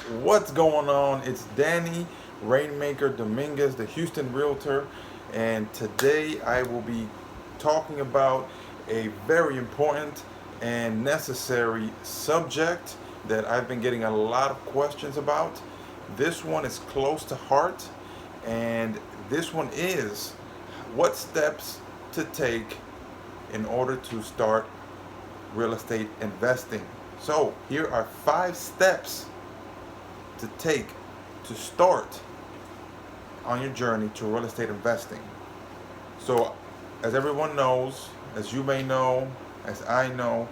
What's going on? It's Danny Rainmaker Dominguez, the Houston Realtor, and today I will be talking about a very important and necessary subject that I've been getting a lot of questions about. This one is close to heart, and this one is what steps to take in order to start real estate investing. So, here are 5 steps to take to start on your journey to real estate investing. So, as everyone knows, as you may know, as I know,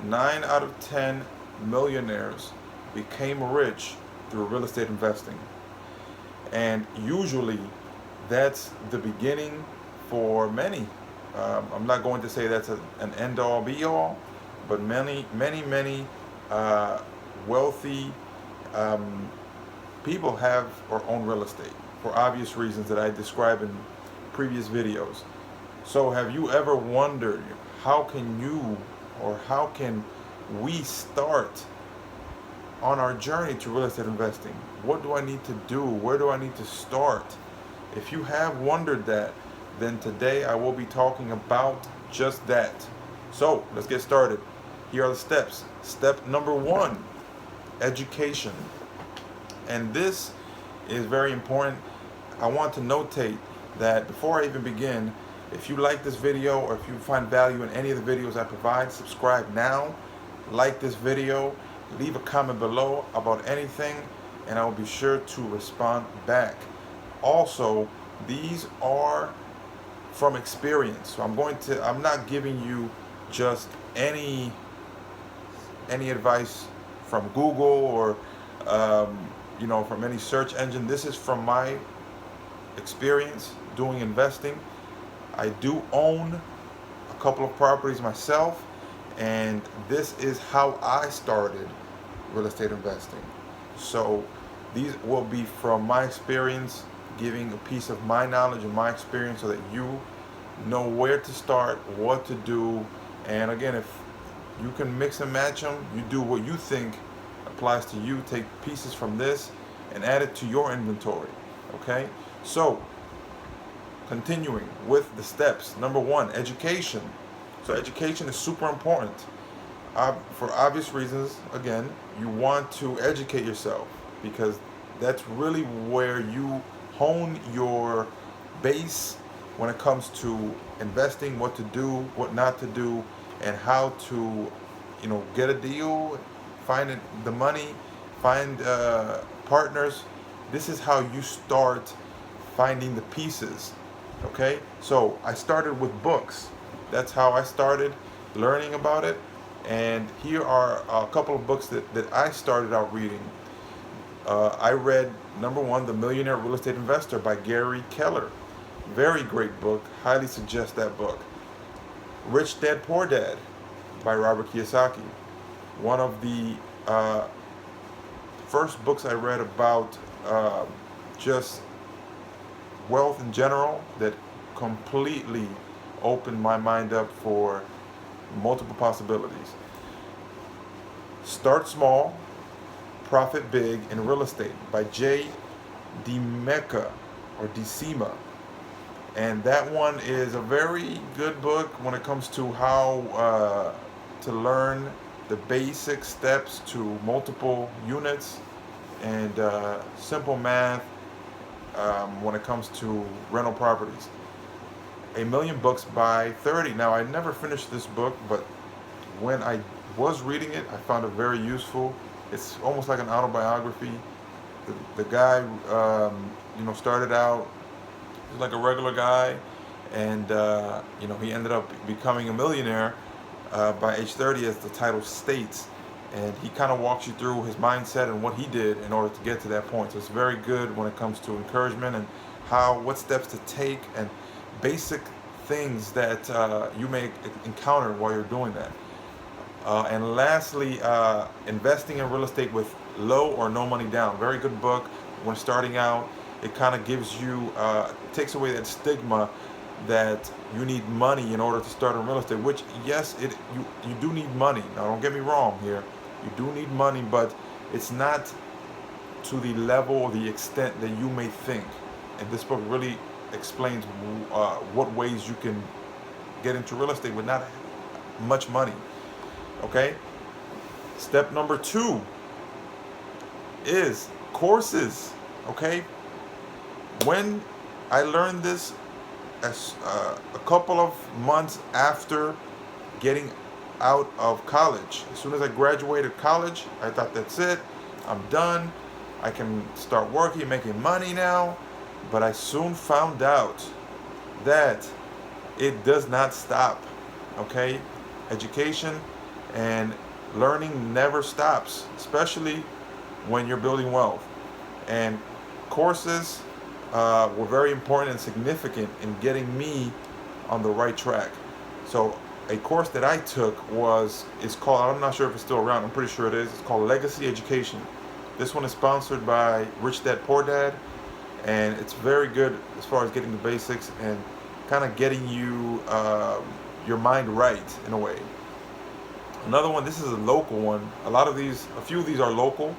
9 out of 10 millionaires became rich through real estate investing. And usually that's the beginning for many. I'm not going to say that's an end all be all, but many wealthy um, people have or own real estate for obvious reasons that I described in previous videos. So have you ever wondered how can you or how can we start on our journey to real estate investing? What do I need to do? Where do I need to start? If you have wondered that, then today I will be talking about just that. So let's get started. Here are the steps. Step number 1, education. And this is very important. I want to notate that before I even begin, if you like this video or if you find value in any of the videos I provide, subscribe now, like this video, leave a comment below about anything, and I will be sure to respond back. Also, these are from experience, so I'm not giving you just any advice from Google or from any search engine. This is from my experience doing investing. I do own a couple of properties myself, and this is how I started real estate investing. So these will be from my experience, giving a piece of my knowledge and my experience so that you know where to start, what to do. And again, if you can mix and match them, you do what you think applies to you. Take pieces from this and add it to your inventory. Okay? So, continuing with the steps. Number 1, education. So education is super important. For obvious reasons, again, you want to educate yourself because that's really where you hone your base when it comes to investing, what to do, what not to do, and how to, get a deal, find the money, find partners. This is how you start finding the pieces. Okay, so I started with books. That's how I started learning about it. And here are a couple of books that I started out reading. I read number 1, The Millionaire Real Estate Investor by Gary Keller. Very great book. Highly suggest that book. Rich Dad Poor Dad by Robert Kiyosaki. One of the first books I read about just wealth in general that completely opened my mind up for multiple possibilities. Start Small, Profit Big in Real Estate by Decima. And that one is a very good book when it comes to how to learn the basic steps to multiple units and simple math when it comes to rental properties. A Million Books by 30. Now, I never finished this book, but when I was reading it, I found it very useful. It's almost like an autobiography. The guy, started out like a regular guy, and he ended up becoming a millionaire by age 30, as the title states. And he kind of walks you through his mindset and what he did in order to get to that point. So it's very good when it comes to encouragement and what steps to take and basic things that you may encounter while you're doing that. And lastly, Investing in Real Estate with Low or No Money Down. Very good book. When starting out, it kind of gives you, takes away that stigma that you need money in order to start in real estate, which yes, you do need money. Now don't get me wrong here. You do need money, but it's not to the level or the extent that you may think. And this book really explains what ways you can get into real estate with not much money. Okay? Step number 2 is courses. Okay? When I learned this as a couple of months after getting out of college. As soon as I graduated college, I thought that's it. I'm done. I can start working, making money now. But I soon found out that it does not stop. Okay? Education and learning never stops, especially when you're building wealth. And courses were very important and significant in getting me on the right track. So a course that I took is called, I'm not sure if it's still around, I'm pretty sure it is. It's called Legacy Education. This one is sponsored by Rich Dad Poor Dad, and it's very good as far as getting the basics and kind of getting you your mind right in a way. Another one, this is a local one. A few of these are local.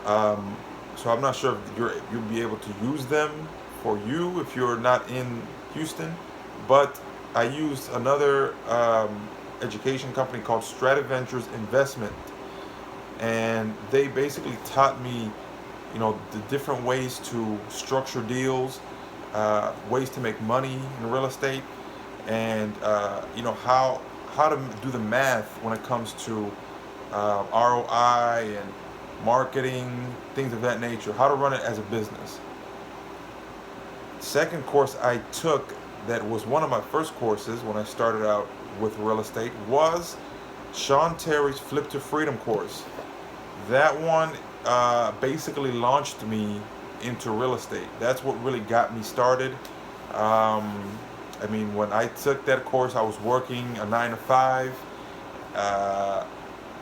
So I'm not sure if you'll be able to use them for you if you're not in Houston. But I used another education company called Ventures Investment, and they basically taught me, the different ways to structure deals, ways to make money in real estate, and how to do the math when it comes to ROI and marketing, things of that nature, how to run it as a business. Second course I took that was one of my first courses when I started out with real estate was Sean Terry's Flip to Freedom course. That one basically launched me into real estate. That's what really got me started. When I took that course, I was working a 9 to 5,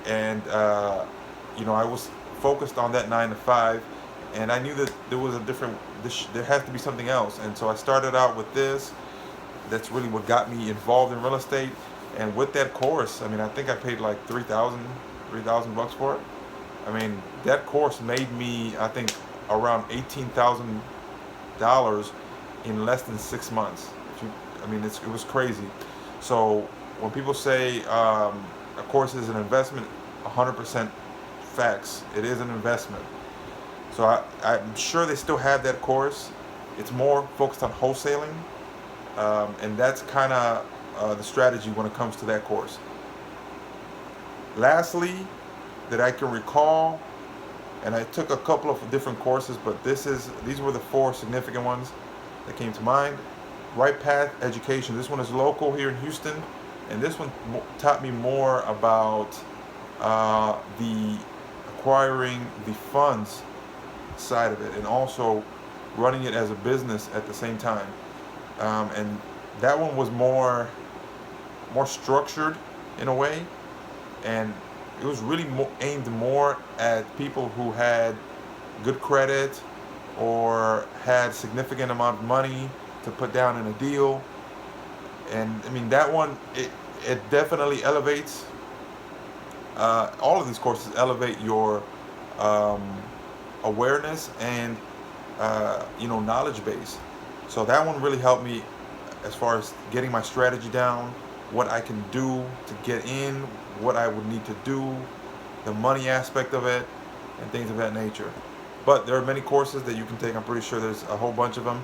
and I was focused on that 9 to 5, and I knew that there was there has to be something else, and so I started out with this. That's really what got me involved in real estate. And with that course, I think I paid like $3,000 for it. That course made me, I think, around $18,000 in less than 6 months. It was crazy. So when people say a course is an investment, 100% facts. It is an investment. So I'm sure they still have that course. It's more focused on wholesaling, and that's kind of the strategy when it comes to that course. Lastly, that I can recall, and I took a couple of different courses, but these were the 4 significant ones that came to mind. Right Path Education. This one is local here in Houston, and this one taught me more about the acquiring the funds side of it, and also running it as a business at the same time. And that one was more structured in a way, and it was really aimed more at people who had good credit or had significant amount of money to put down in a deal. And that one, it definitely elevates. All of these courses elevate your awareness and knowledge base. So that one really helped me as far as getting my strategy down, what I can do to get in, what I would need to do, the money aspect of it, and things of that nature. But there are many courses that you can take. I'm pretty sure there's a whole bunch of them.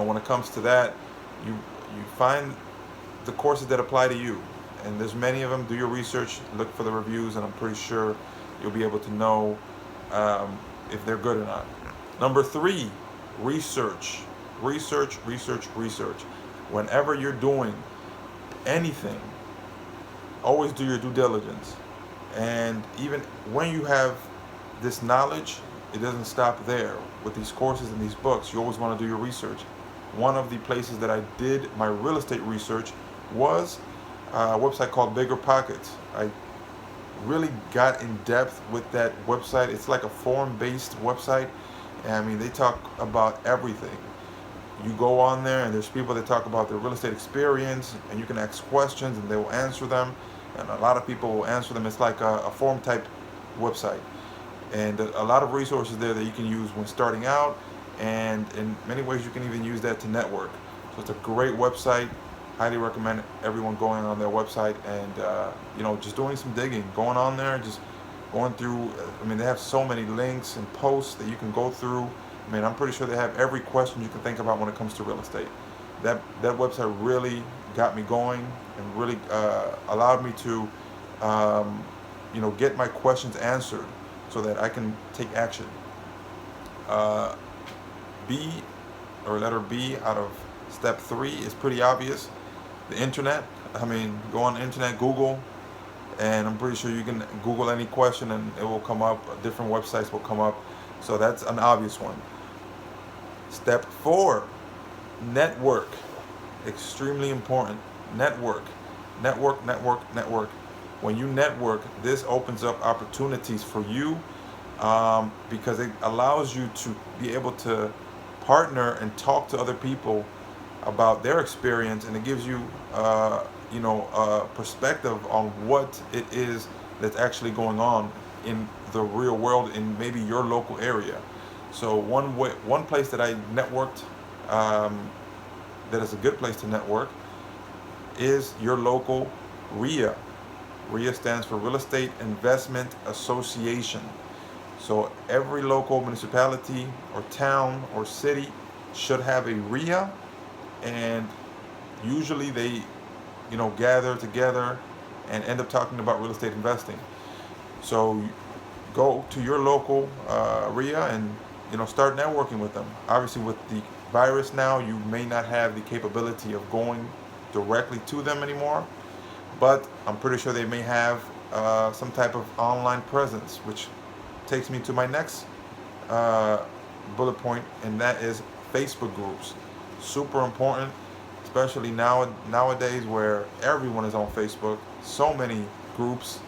When it comes to that, you find the courses that apply to you. And there's many of them. Do your research, look for the reviews, and I'm pretty sure you'll be able to know if they're good or not. Number 3, research. Research. Whenever you're doing anything, always do your due diligence. And even when you have this knowledge, it doesn't stop there. With these courses and these books, you always want to do your research. One of the places that I did my real estate research was a website called Bigger Pockets. I really got in depth with that website. It's like a forum-based website. They talk about everything. You go on there and there's people that talk about their real estate experience, and you can ask questions and they will answer them. And a lot of people will answer them. It's like a forum type website, and a lot of resources there that you can use when starting out, and in many ways you can even use that to network. So it's a great website. Highly recommend everyone going on their website and just doing some digging, going on there, just going through. I mean, they have so many links and posts that you can go through. I mean, I'm pretty sure they have every question you can think about when it comes to real estate. That website really got me going and really allowed me to get my questions answered so that I can take action. B, or letter B out of step 3 is pretty obvious. The internet. I mean, go on the internet, Google, and I'm pretty sure you can Google any question and it will come up. Different websites will come up. So that's an obvious one. Step 4, network. Extremely important. Network. Network, network, network. When you network, this opens up opportunities for you because it allows you to be able to partner and talk to other people about their experience, and it gives you perspective on what it is that's actually going on in the real world in maybe your local area. So one place that I networked that is a good place to network is your local RIA. RIA stands for Real Estate Investment Association. So every local municipality or town or city should have a RIA, and usually they gather together and end up talking about real estate investing. So go to your local RIA and start networking with them. Obviously, with the virus now, you may not have the capability of going directly to them anymore, but I'm pretty sure they may have some type of online presence, which takes me to my next bullet point, and that is Facebook groups. Super important, especially nowadays where everyone is on Facebook. So many groups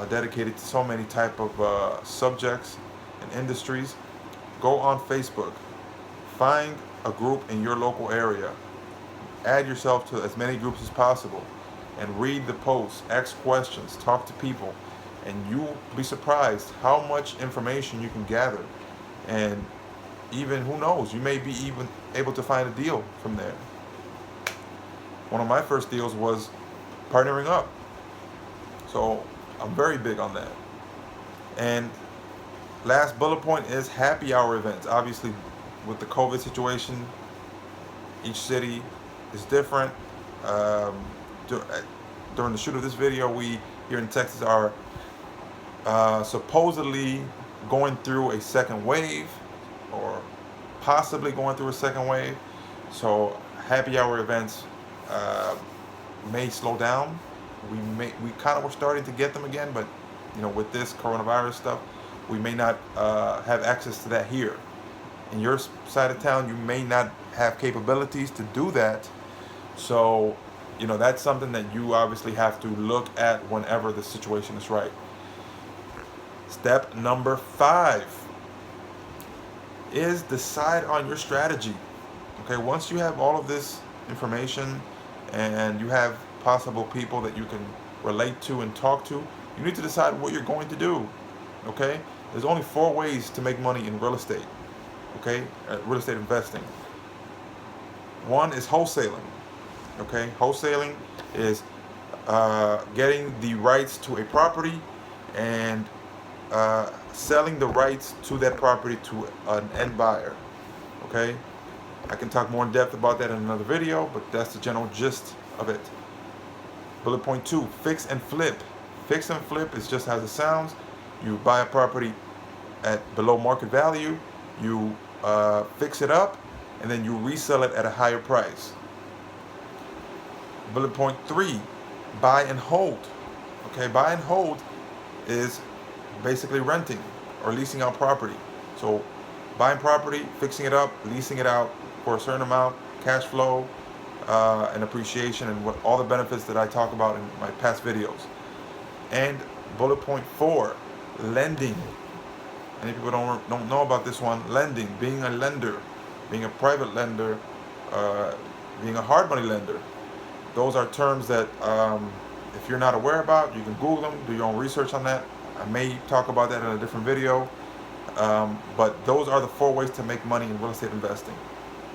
dedicated to so many type of subjects and industries. Go on Facebook. Find a group in your local area. Add yourself to as many groups as possible and read the posts, ask questions, talk to people, and you'll be surprised how much information you can gather. And even, who knows, you may be even able to find a deal from there. One of my first deals was partnering up. So I'm very big on that. And last bullet point is happy hour events. Obviously, with the COVID situation, each city is different. During the shoot of this video, we here in Texas are supposedly going through a second wave, or possibly going through a second wave. So happy hour events may slow down. We kind of were starting to get them again, but with this coronavirus stuff, we may not have access to that here. In your side of town, you may not have capabilities to do that. So that's something that you obviously have to look at whenever the situation is right. Step number 5 is decide on your strategy. Okay, once you have all of this information and you have possible people that you can relate to and talk to, you need to decide what you're going to do. Okay, there's only 4 ways to make money in real estate. Okay, real estate investing. One is wholesaling. Okay, wholesaling is getting the rights to a property and selling the rights to that property to an end buyer. Okay, I can talk more in depth about that in another video, but that's the general gist of it. Bullet point 2, fix and flip. Fix and flip is just as it sounds. You buy a property at below market value, you fix it up, and then you resell it at a higher price. Bullet point 3, buy and hold. Okay, buy and hold is basically renting or leasing out property. So buying property, fixing it up, leasing it out for a certain amount, cash flow, and appreciation, and all the benefits that I talk about in my past videos. And bullet point 4, lending. Many people don't know about this one. Lending, being a lender, being a private lender, being a hard money lender. Those are terms that if you're not aware about, you can Google them, do your own research on that. I may talk about that in a different video. But those are the 4 ways to make money in real estate investing.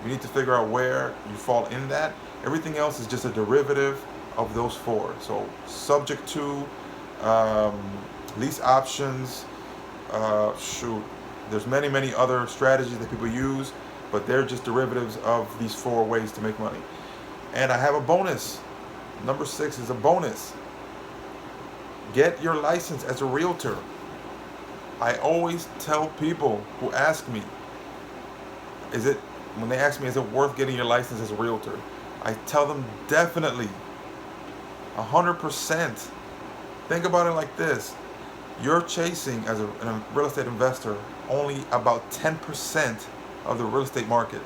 You need to figure out where you fall in that. Everything else is just a derivative of those 4. So subject to, lease options, there's many other strategies that people use, but they're just derivatives of these 4 ways to make money. And I have a bonus. Number 6 is a bonus. Get your license as a realtor. I always tell people who ask me, when they ask me, is it worth getting your license as a realtor? I tell them definitely, 100%. Think about it like this. You're chasing, as a real estate investor, only about 10% of the real estate market.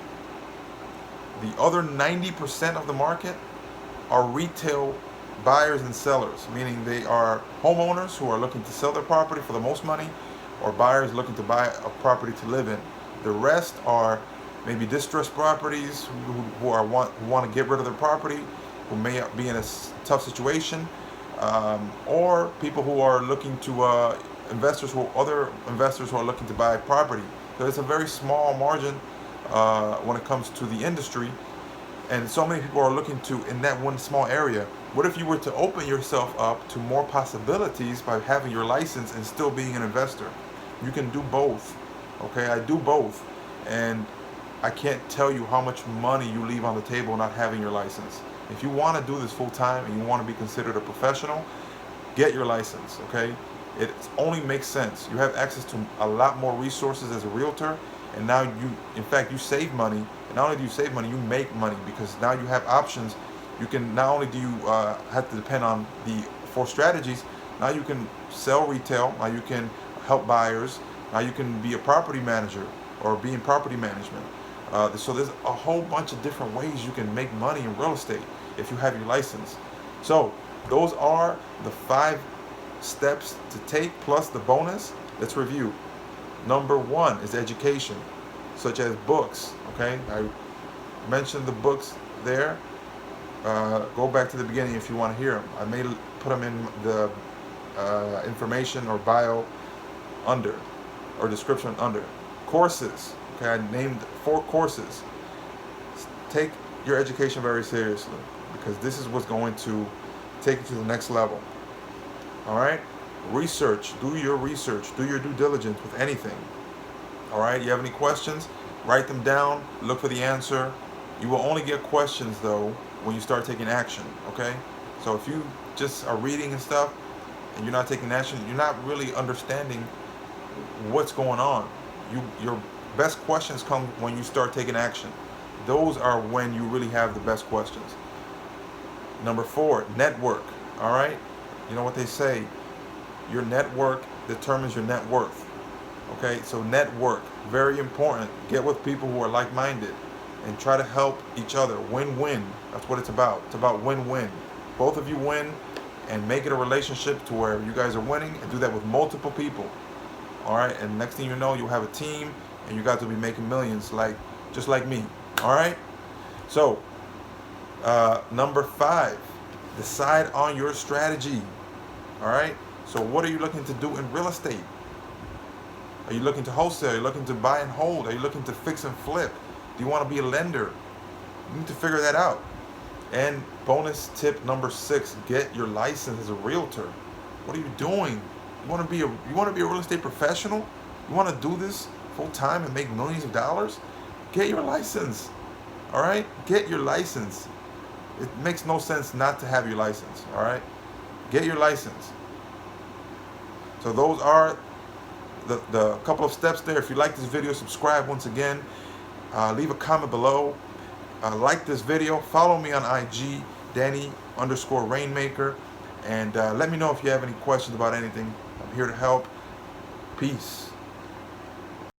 The other 90% of the market are retail buyers and sellers, meaning they are homeowners who are looking to sell their property for the most money, or buyers looking to buy a property to live in. The rest are maybe distressed properties who want to get rid of their property, who may be in a tough situation, or people who are looking to other investors who are looking to buy property. So it's a very small margin when it comes to the industry, and so many people are looking to in that one small area. What if you were to open yourself up to more possibilities by having your license and still being an investor? You can do both. Okay, I do both, and I can't tell you how much money you leave on the table not having your license. If you want to do this full time and you want to be considered a professional, get your license. Okay, it only makes sense. You have access to a lot more resources as a realtor, and now you save money. And not only do you save money, you make money, because now you have options. You can, not only do you have to depend on the 4 strategies, now you can sell retail, now you can help buyers, now you can be a property manager or be in property management. So there's a whole bunch of different ways you can make money in real estate if you have your license. So those are the 5 steps to take, plus the bonus. Let's review. Number 1 is education, such as books. Okay, I mentioned the books there. Go back to the beginning if you want to hear them. I may put them in the information or bio under, or description under. Courses. Okay, I named 4 courses. Take your education very seriously, because this is what's going to take you to the next level. All right? Research. Do your research. Do your due diligence with anything. All right? You have any questions? Write them down. Look for the answer. You will only get questions, though, when you start taking action. Okay? So if you just are reading and stuff and you're not taking action, you're not really understanding what's going on. Your best questions come when you start taking action. Those are when you really have the best questions. Number 4, network. All right? You know what they say, your network determines your net worth. Okay, so network, very important. Get with people who are like-minded and try to help each other. Win-win. That's what it's about. It's about win-win. Both of you win, and make it a relationship to where you guys are winning, and do that with multiple people. All right, and next thing you know, you'll have a team, and you got to be making millions, just like me. All right. So, number 5, decide on your strategy. All right. So, what are you looking to do in real estate? Are you looking to wholesale? Are you looking to buy and hold? Are you looking to fix and flip? Do you want to be a lender? You need to figure that out. And bonus tip number 6: get your license as a realtor. What are you doing? You want to be a real estate professional? You want to do this full time and make millions of dollars? Get your license. All right? Get your license. It makes no sense not to have your license. All right? Get your license. So those are the couple of steps there. If you like this video, subscribe once again. Leave a comment below. Like this video. Follow me on IG, Danny_Rainmaker. And let me know if you have any questions about anything. I'm here to help. Peace.